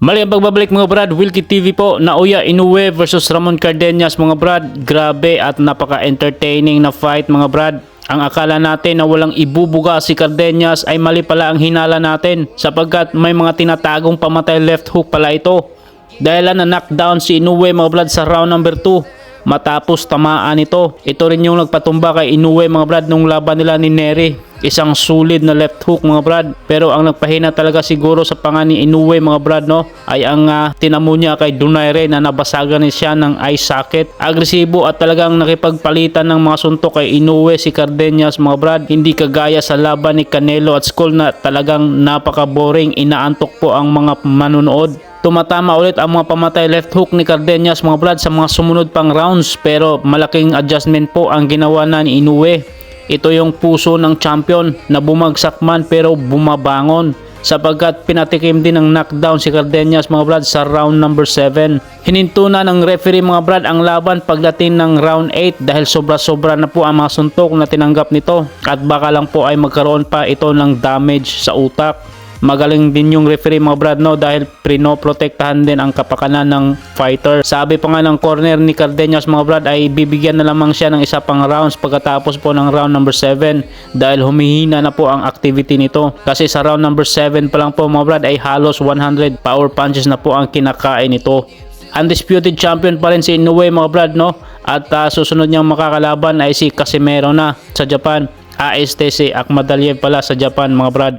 Mali ang pagbabalik mga brad, Wilkie TV po, Naoya Inoue versus Ramon Cardenas mga brad. Grabe at napaka-entertaining na fight mga brad. Ang akala natin na walang ibubuga si Cardenas ay mali pala ang hinala natin sapagkat may mga tinatagong pamatay left hook pala ito. Dahil na knockdown si Inoue mga brad sa round number 2 matapos tamaan ito. Ito rin yung nagpatumba kay Inoue mga brad nung laban nila ni Nery. Isang sulit na left hook mga brad. Pero ang nagpahina talaga siguro sa panga ni Inoue mga brad no ay ang tinamo niya kay Donaire na nabasagan siya ng eye socket. Agresibo at talagang nakipagpalitan ng mga suntok kay Inoue si Cardenas mga brad. Hindi kagaya sa laban ni Canelo at Skull na talagang napaka-boring, inaantok po ang mga manunood. Tumatama ulit ang mga pamatay left hook ni Cardenas mga brad sa mga sumunod pang rounds pero malaking adjustment po ang ginawa na ni Inoue. Ito yung puso ng champion na bumagsak man pero bumabangon sapagkat pinatikim din ng knockdown si Cardenas mga brad sa round number 7. Hininto na ng referee mga brad ang laban pagdating ng round 8 dahil sobra-sobra na po ang mga suntok na tinanggap nito at baka lang po ay magkaroon pa ito ng damage sa utak. Magaling din yung referee mga brad no dahil prinoprotektahan din ang kapakanan ng fighter. Sabi pa nga ng corner ni Cardenas mga brad ay bibigyan na lamang siya ng isa pang rounds pagkatapos po ng round number 7 dahil humihina na po ang activity nito. Kasi sa round number 7 pa lang po mga brad ay halos 100 power punches na po ang kinakain nito. Undisputed champion pa rin si Inoue mga brad no at susunod niyang makakalaban ay si Casimero na sa Japan. AST si Akhmadaliev pala sa Japan mga brad.